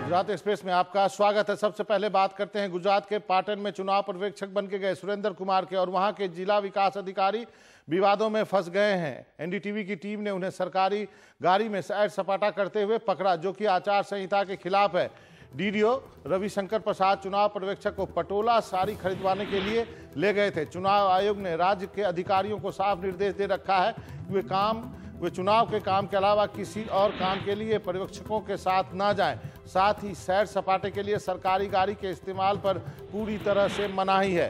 Gujarat express में आपका स्वागत है। सबसे पहले बात करते हैं गुजरात के पाटन में चुनाव पर्यवेक्षक बन के गए सुरेंद्र कुमार के, और वहां के जिला विकास अधिकारी विवादों में फंस गए हैं। एनडीटीवी की टीम ने उन्हें सरकारी गाड़ी में सैर सपाटा करते हुए पकड़ा, जो कि आचार संहिता के खिलाफ है। डीडीओ रविशंकर प्रसाद चुनाव पर्यवेक्षक को पटोला साड़ी खरीदवाने के लिए ले गए थे। चुनाव आयोग ने राज्य के अधिकारियों को साफ निर्देश दे रखा है कि वे चुनाव के काम के अलावा किसी और काम के लिए पर्यवेक्षकों के साथ ना जाएं। साथ ही सैर सपाटे के लिए सरकारी गाड़ी के इस्तेमाल पर पूरी तरह से मनाही है।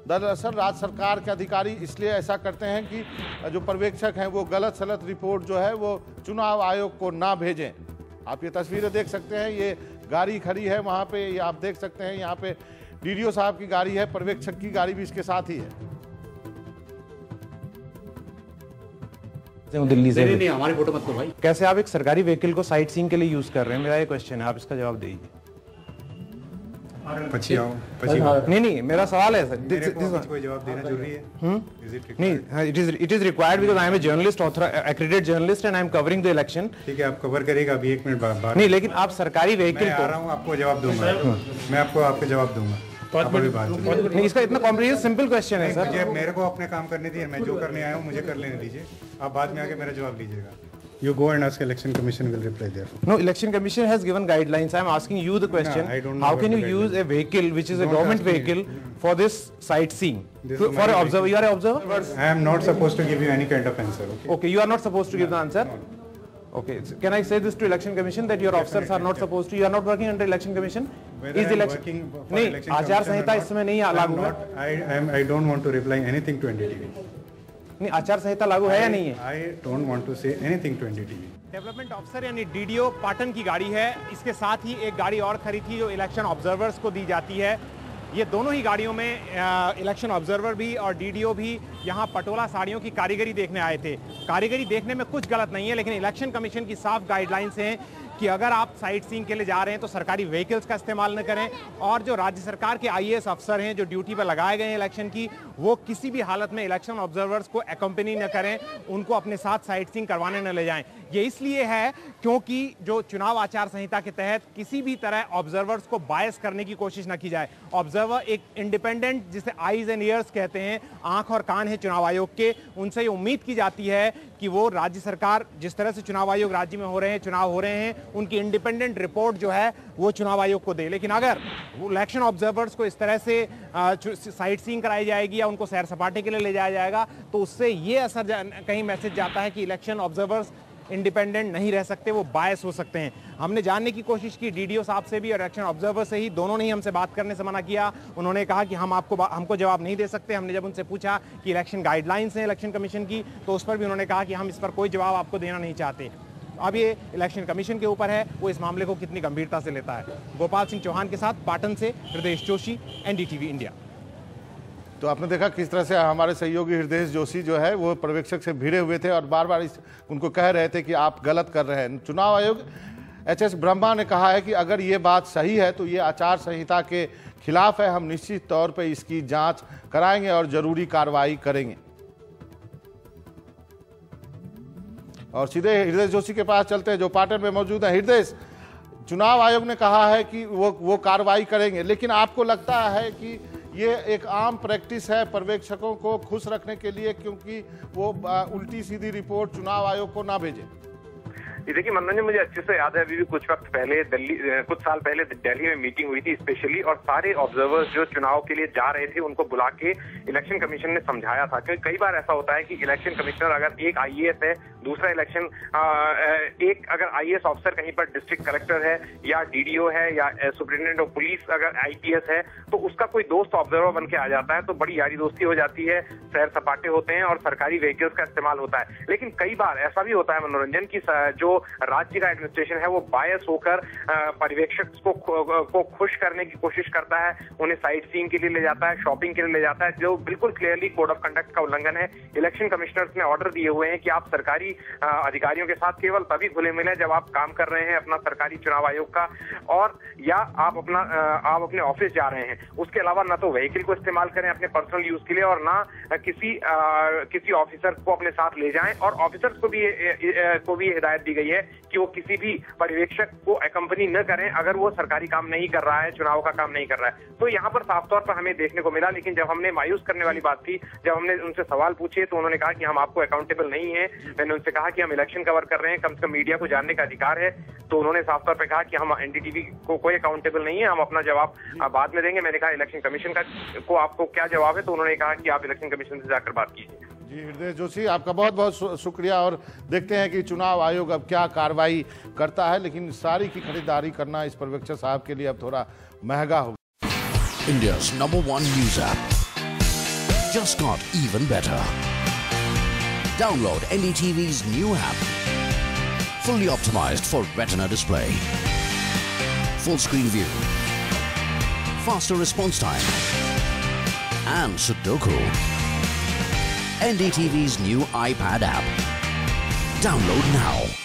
दरअसल राज्य सरकार के अधिकारी इसलिए ऐसा करते हैं कि जो पर्यवेक्षक हैं वो गलत सलत रिपोर्ट जो है वो चुनाव आयोग को ना भेजें। आप ये तस्वीरें देख सकते हैं, ये गाड़ी खड़ी है वहाँ पे, ये आप देख सकते हैं। यहाँ पे डीडीओ साहब की गाड़ी है, पर्यवेक्षक की गाड़ी भी इसके साथ ही है। दिल्ली से नहीं, हमारी फोटो मत लो भाई। कैसे आप एक सरकारी व्हीकल को साइट सीइंग के लिए यूज कर रहे हैं? मेरा ये क्वेश्चन है, आप इसका जवाब दीजिए। नहीं, मेरा सवाल है सर, कोई जवाब देना जरूरी है? नहीं, it is required because I am a journalist, accredited journalist and I am covering the election. ठीक है, आप कवर करेगा अभी 1 मिनट बाद। नहीं, लेकिन आप सरकारी व्हीकल को, आ रहा हूं, आपको जवाब दूंगा। मैं आपको जवाब दूंगा। नहीं, इसका इतना कॉम्प्रिहेंसिव सिंपल क्वेश्चन है सर। मुझे मेरे को अपने काम करने दीजिए, मैं जो करने आया हूँ मुझे कर लेने दीजिए। आप बाद में आके मेरा जवाब लीजिएगा। You go and ask election commission will reply there. No, election commission has given guidelines. I am asking you the question. No, how can you use a vehicle which is a government vehicle for this sightseeing? For an observer, you are an observer? I am not supposed to give you any kind of answer. Okay, you are not supposed to give the answer. Okay, so can I say this to election commission that your officers are not supposed to? You are not working under election commission. Is election? नहीं, आचार संहिता इसमें नहीं लागू है। I don't want to reply anything to NDTV. नहीं, आचार संहिता लागू है या नहीं है? I don't want to say anything to NDTV. Development officer यानी डीडीओ पाटन की गाड़ी है। इसके साथ ही एक गाड़ी और खड़ी थी जो इलेक्शन ऑब्जर्वर्स को दी जाती है। ये दोनों ही गाड़ियों में इलेक्शन ऑब्जर्वर भी और डीडीओ भी यहाँ पटोला साड़ियों की कारीगरी देखने आए थे। कारीगरी देखने में कुछ गलत नहीं है, लेकिन इलेक्शन कमीशन की साफ गाइडलाइंस हैं कि अगर आप साइट सीइंग के लिए जा रहे हैं तो सरकारी व्हीकल्स का इस्तेमाल न करें, और जो राज्य सरकार के आईएएस अफसर हैं जो ड्यूटी पर लगाए गए हैं इलेक्शन की, वो किसी भी हालत में इलेक्शन ऑब्जर्वर्स को एकम्पनी न करें, उनको अपने साथ साइट सीइंग करवाने न ले जाएं। ये इसलिए है क्योंकि जो चुनाव आचार संहिता के तहत किसी भी तरह ऑब्जर्वर्स को बायस करने की कोशिश न की जाए। ऑब्जर्वर एक इंडिपेंडेंट, जिसे आईज एंड ईयर्स कहते हैं, आंख और कान है चुनाव आयोग के, उनसे ये उम्मीद की जाती है कि वो राज्य सरकार जिस तरह से चुनाव आयोग राज्य में हो रहे हैं, चुनाव हो रहे हैं, उनकी इंडिपेंडेंट रिपोर्ट जो है वो चुनाव आयोग को दे। लेकिन अगर इलेक्शन ऑब्जर्वर्स को इस तरह से साइट सीइंग कराई जाएगी या उनको सैर सपाटे के लिए ले जाया जाएगा, तो उससे ये असर कहीं मैसेज जाता है कि इलेक्शन ऑब्जर्वर्स इंडिपेंडेंट नहीं रह सकते, वो बायस हो सकते हैं। हमने जानने की कोशिश की डीडीओ साहब से भी और इलेक्शन ऑब्जर्वर से ही, दोनों ने ही हमसे बात करने से मना किया। उन्होंने कहा कि हमको जवाब नहीं दे सकते। हमने जब उनसे पूछा कि इलेक्शन गाइडलाइंस हैं इलेक्शन कमीशन की, तो उस पर भी उन्होंने कहा कि हम इस पर कोई जवाब आपको देना नहीं चाहते। अब ये इलेक्शन कमीशन के ऊपर है, वो इस मामले को कितनी गंभीरता से लेता है। गोपाल सिंह चौहान के साथ पाटन से हृदय जोशी, एनडीटीवी इंडिया। तो आपने देखा किस तरह से हमारे सहयोगी हृदय जोशी जो है वो पर्यवेक्षक से भिड़े हुए थे और बार बार उनको कह रहे थे कि आप गलत कर रहे हैं। चुनाव आयोग एचएस ब्रह्मा ने कहा है कि अगर ये बात सही है तो ये आचार संहिता के खिलाफ है, हम निश्चित तौर पे इसकी जांच कराएंगे और जरूरी कार्रवाई करेंगे। और सीधे हृदय जोशी के पास चलते हैं जो पाटन में मौजूद है। हृदय, चुनाव आयोग ने कहा है कि वो कार्रवाई करेंगे, लेकिन आपको लगता है कि ये एक आम प्रैक्टिस है पर्यवेक्षकों को खुश रखने के लिए, क्योंकि वो उल्टी सीधी रिपोर्ट चुनाव आयोग को ना भेजे? ये देखिए मनोरंजन, मुझे अच्छे से याद है, अभी भी कुछ साल पहले दिल्ली में मीटिंग हुई थी स्पेशली, और सारे ऑब्जर्वर्स जो चुनाव के लिए जा रहे थे उनको बुला के इलेक्शन कमीशन ने समझाया था। क्योंकि कई बार ऐसा होता है कि इलेक्शन कमिश्नर अगर एक आईएएस है, दूसरा एक अगर आईएएस ऑफिसर कहीं पर डिस्ट्रिक्ट कलेक्टर है या डीडीओ है या सुप्रिंटेंडेंट ऑफ पुलिस अगर आईपीएस है, तो उसका कोई दोस्त ऑब्जर्वर बन के आ जाता है, तो बड़ी यारी दोस्ती हो जाती है, सैर सपाटे होते हैं और सरकारी व्हीकल्स का इस्तेमाल होता है। लेकिन कई बार ऐसा भी होता है मनोरंजन की जो राज्य का एडमिनिस्ट्रेशन है वो बायस होकर पर्यवेक्षक को खुश करने की कोशिश करता है, उन्हें साइट सीइंग के लिए ले जाता है, शॉपिंग के लिए ले जाता है, जो बिल्कुल क्लियरली कोड ऑफ कंडक्ट का उल्लंघन है। इलेक्शन कमिश्नर्स ने ऑर्डर दिए हुए हैं कि आप सरकारी अधिकारियों के साथ केवल तभी घुले मिले जब आप काम कर रहे हैं अपना सरकारी चुनाव आयोग का, और या आप अपने ऑफिस जा रहे हैं। उसके अलावा ना तो व्हीकल को इस्तेमाल करें अपने पर्सनल यूज के लिए और ना किसी ऑफिसर को अपने साथ ले जाएं, और ऑफिसर्स को भी हिदायत दी गई गई है कि वो किसी भी पर्यवेक्षक को अकम्पनी न करें अगर वो सरकारी काम नहीं कर रहा है, चुनाव का काम नहीं कर रहा है। तो यहाँ पर साफ तौर पर हमें देखने को मिला। लेकिन जब हमने मायूस करने वाली बात थी, जब हमने उनसे सवाल पूछे तो उन्होंने कहा कि हम आपको अकाउंटेबल नहीं है। मैंने उनसे कहा कि हम इलेक्शन कवर कर रहे हैं, कम से कम मीडिया को जानने का अधिकार है। तो उन्होंने साफ तौर पर कहा कि हम एनडीटीवी को कोई अकाउंटेबल नहीं है, हम अपना जवाब बाद में देंगे। मैंने कहा इलेक्शन कमीशन को आपको क्या जवाब है, तो उन्होंने कहा कि आप इलेक्शन कमीशन से जाकर बात कीजिए। जी हृदय जोशी, आपका बहुत बहुत शुक्रिया। और देखते हैं कि चुनाव आयोग अब क्या कार्रवाई करता है। लेकिन साड़ी की खरीदारी करना इस पर्यवेक्षक साहब के लिए अब थोड़ा महंगा होगा। India's #1 news app just got even better. Download NDTV's new app, fully optimized for retina display, full screen view, faster response time, and Sudoku. NDTV's new iPad app. Download now.